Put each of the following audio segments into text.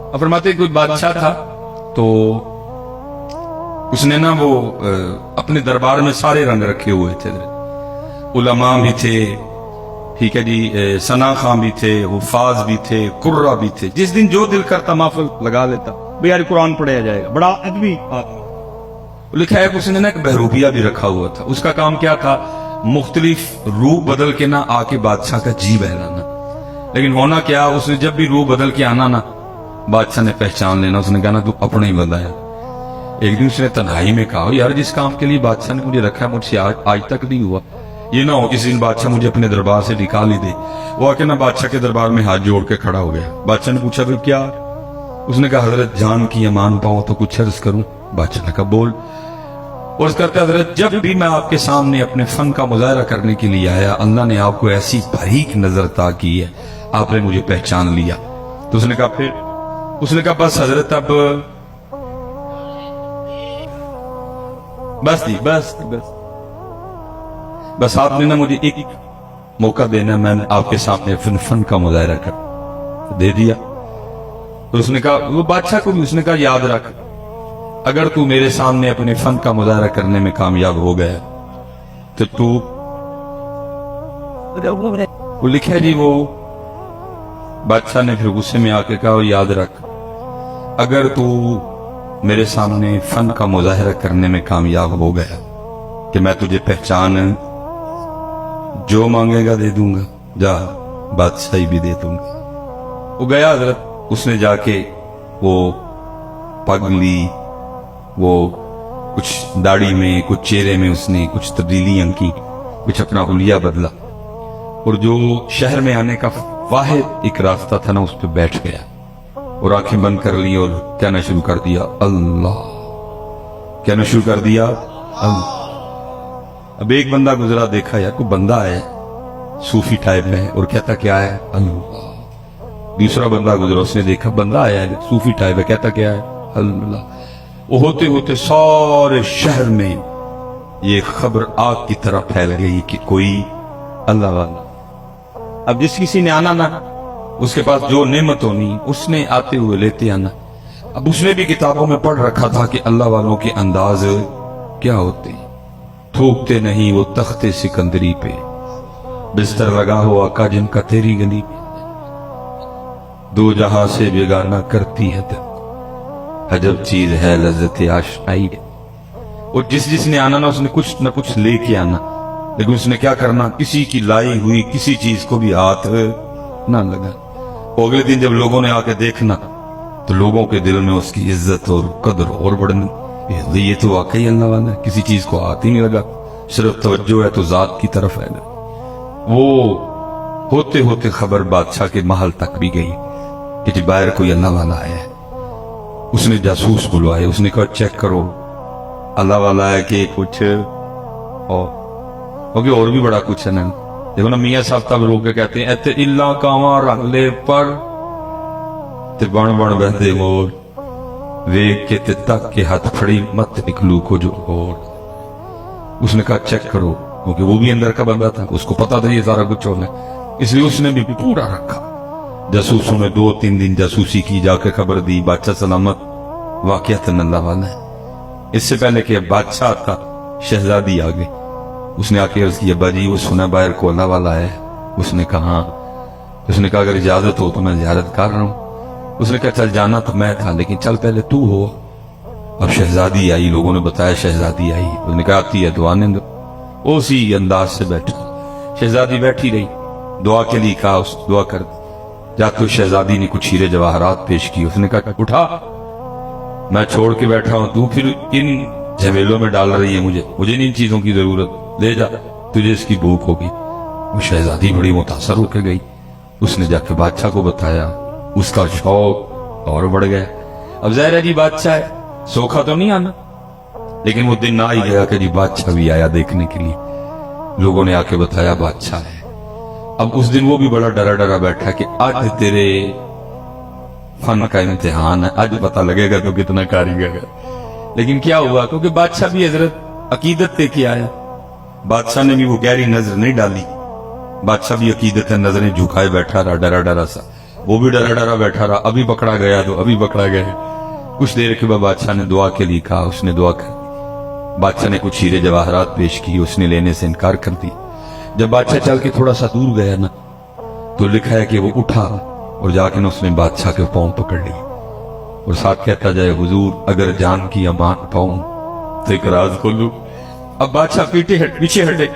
अब फरमाते कोई बादशाह था, तो उसने ना वो अपने दरबार में सारे रंग रखे हुए थे। उलमा भी थे, ठीक है जी, सना खां भी थे, हुफाज भी थे, कुर्रा भी थे। जिस दिन जो दिल करता महफिल लगा लेता, भाई यार कुरान पढ़ाया जाएगा, बड़ा अदबी आदमी। लिखा है कि उसने ना एक बहरूपिया भी रखा हुआ था। उसका काम क्या था, मुख्तलिफ रूप बदल के ना आके बादशाह का जी बहलाना। लेकिन होना क्या, उसने जब भी रूप बदल के आना ना, बादशाह ने पहचान लेना। उसने कहा ना तू अपना ही बंदा है। एक दिन उसने तन्हाई में कहा, यार जिस काम के लिए बादशाह ने मुझे रखा है मुझसे आज तक नहीं हुआ, ये ना हो किसी दिन बादशाह मुझे अपने दरबार से निकाल ही दे। वो आके ना बादशाह के दरबार में हाथ जोड़ के खड़ा हो गया। बादशाह ने पूछा भाई क्या? उसने कहा हजरत जान की अमान पाऊं तो कुछ अर्ज करूं। बादशाह ने कहा बोल। और उस करते हजरत जब भी मैं आपके सामने अपने फन का मुजाहरा करने के लिए आया, अल्लाह ने आपको ऐसी बारीक नजर अता की है, आपने मुझे पहचान लिया। तो उसने कहा फिर? उसने कहा बस हजरत अब बस बस आपने ना मुझे एक मौका देना, मैंने आपके सामने फन का मुजाहरा कर दे दिया। तो उसने कहा, वो बादशाह को भी उसने कहा याद रख, अगर तू मेरे सामने अपने फन का मुजाहरा करने में कामयाब हो गया तो तू, वो लिखा जी, वो बादशाह ने फिर गुस्से में आके कहा याद रख, अगर तू मेरे सामने फन का मुजाहरा करने में कामयाब हो गया कि मैं तुझे पहचान जो मांगेगा दे दूंगा, जा बादशाही भी दे दूंगा। वो गया हजरत, उसने जाके वो पग ली, वो कुछ दाढ़ी में कुछ चेहरे में उसने कुछ तब्दीलियां की, कुछ अपना हुलिया बदला, और जो शहर में आने का वाहिद एक रास्ता था ना उस पर बैठ गया और आंखें बंद कर ली और कहना शुरू कर दिया अल्लाह, कहना शुरू कर दिया अल्लाह। अब एक बंदा गुजरा, देखा यार कोई बंदा है सूफी टाइप में और कहता क्या है अल्लाह। दूसरा बंदा गुजरा, उसने देखा बंदा आया है सूफी टाइप है, कहता क्या है अल्लाह। वो होते होते सारे शहर में ये खबर आग की तरह फैल गई कि कोई अल्लाह वाला। अब जिस किसी ने आना ना, उसके पास जो नेमत होनी उसने आते हुए लेते आना। अब उसने भी किताबों में पढ़ रखा था कि अल्लाह वालों के अंदाज क्या होते, थूकते नहीं वो तख्ते सिकंदरी पे, बिस्तर लगा हो आका जिनका तेरी गली पे, दो जहां से बेगाना करती है दिल, अजब चीज है लज्जत आशनाई। और जिसने आना ना उसने कुछ न कुछ लेके आना, लेकिन उसने क्या करना, किसी की लाई हुई किसी चीज को भी हाथ ना लगा। अगले दिन जब लोगों ने आके देखना तो लोगों के दिल में उसकी इज्जत और कदर और बढ़नी, ये तो वाकई अल्लाह वाला है, किसी चीज को हाथ ही नहीं लगा, सिर्फ तवज्जो है तो जात की तरफ है। वो होते होते खबर बादशाह के महल तक भी गई कि जी बाहर कोई अल्लाह वाला आया है। उसने जासूस बुलवाए, उसने कहा चेक करो अल्लाह वाला है कि कुछ और भी बड़ा कुछ है ना। देखो ना मियाँ साहब तब रोक के कहते हैं इत्ते इल्ला कावा रख ले पर ते बन बन बहते मोर, वेग के ते तक के हाथ फड़ी मत निकलू को जो और। उसने कहा चेक करो, क्योंकि वो भी अंदर का बंदा था, उसको पता था ये सारा कुछ होना है, इसलिए उसने भी पूरा रखा। जासूसों ने 2-3 दिन जासूसी की, जाकर खबर दी बादशाह सलामत वाकयातन अल्लाह वाला है। इससे पहले कि बादशाह था शहजादी आ गई, उसने आके अर्ज की अब्बा जी वो सुना बाहर को अल्लाह वाला है। उसने कहा उसने कहा अगर इजाजत हो तो मैं जियारत कर रहा हूँ। उसने कहा चल जाना तो मैं था लेकिन चल पहले तू हो। अब शहजादी आई, लोगों ने बताया शहजादी आई, उसने कहा आती है दुआ ने दो। उसी अंदाज से बैठी शहजादी बैठी रही, दुआ के लिए कहा उस दुआ कर। जाते शहजादी ने कुछ हीरे जवाहरात पेश की, उसने कहा उठा मैं छोड़ के बैठा हूं, तू फिर इन झमेलों में डाल रही है, मुझे इन चीजों की जरूरत, ले जा तुझे इसकी भूख होगी। वो शहजादी बड़ी मुतासर होकर गई, उसने जाके बादशाह को बताया, उसका शौक और बढ़ गया। अब ज़ाहिर है जी बादशाह है, सोखा तो नहीं आना, लेकिन वो दिन आ ही गया कि जी बादशाह भी आया देखने के लिए। लोगों ने आके बताया बादशाह है। अब उस दिन वो भी बड़ा डरा डरा बैठा कि आज तेरे फन का इम्तिहान है, आज पता लगेगा तो कितना कारीगर है। लेकिन क्या हुआ, क्योंकि बादशाह भी हजरत अकीदत लेके आया, बादशाह ने भी वो गहरी नजर नहीं डाली, बादशाह भी अकीदत नजरें झुकाए बैठा रहा डरा डरा सा। वो भी डरा डरा बैठा रहा, अभी पकड़ा गया तो अभी पकड़ा गया। कुछ देर के बाद बादशाह ने दुआ के लिए कहा, उसने दुआ कर दी। बादशाह ने कुछ हीरे जवाहरात पेश की, उसने लेने से इनकार कर दिया। जब बादशाह चल के थोड़ा सा दूर गया ना, तो लिखा है कि वो उठा और जाके ना उसने बादशाह के पांव पकड़ लिए और साथ कहता जाए, हुजूर अगर जान की अमान पाऊं तो एक राज खोलूं। अब बादशाह पीछे हटे,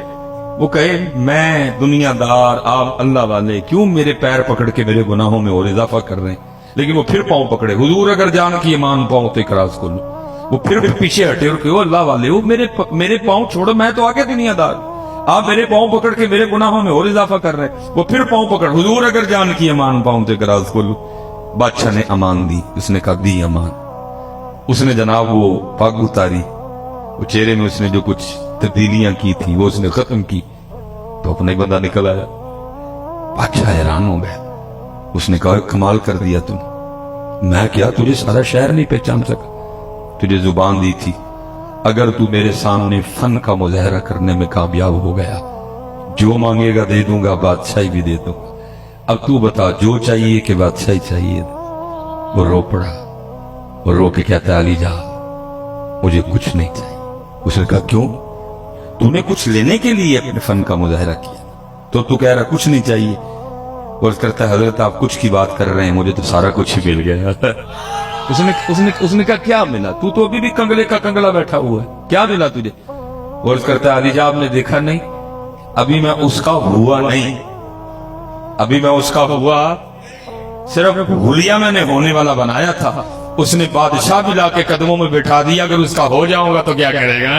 वो कहे मैं दुनियादार, आप अल्लाह वाले क्यों मेरे पैर पकड़ के मेरे गुनाहों में और इजाफा कर रहे हैं। लेकिन वो फिर पांव पकड़े, हुजूर अगर जान की अमान पाऊं तो एक राज खोलूं। वो फिर पीछे हटे और कहे, अल्लाह वाले वो मेरे पांव छोड़ो, मैं तो आगे दुनियादार, आप मेरे पांव पकड़ के मेरे गुनाहों में और इजाफा कर रहे हैं। वो फिर पांव पकड़, हुजूर अगर जान की अमान पाऊं तो एक राज खोलूं। बादशाह ने अमान दी, उसने कहा दी अमान। उसने जनाब वो पग उतारी, वो चेहरे में उसने जो कुछ तब्दीलियां की थी वो उसने खत्म की, तो अपना ही बंदा निकल आया। बादशाह हैरान हो गया, उसने कहा कमाल कर दिया तुम, मैं क्या तुझे सारा शहर नहीं पहचान सका, तुझे जुबान दी थी, अगर तू मेरे सामने फन का मुजाहरा करने में कामयाब हो गया, जो मांगेगा दे दूंगा, बादशाही भी दे दूंगा। अब तू बता जो चाहिए कि बादशाही चाहिए। वो रो पड़ा, वो रो के कहता अली जा मुझे कुछ नहीं चाहिए। उसने कहा क्यों, तूने कुछ लेने के लिए अपने फन का मुजाहरा किया, तो तू कह रहा कुछ नहीं चाहिए। और करता है हजरत आप कुछ की बात कर रहे हैं, मुझे तो सारा कुछ ही मिल गया। उसने कहा क्या मिला, तू तो अभी भी कंगले का कंगला बैठा हुआ है, क्या मिला तुझे। और करता है अली जा आपने देखा नहीं, अभी मैं उसका हुआ नहीं, अभी मैं उसका हुआ सिर्फ हुलिया मैंने होने वाला बनाया था। उसने बादशाह भी लाके कदमों में बिठा दिया, अगर उसका हो जाऊंगा तो क्या करेगा।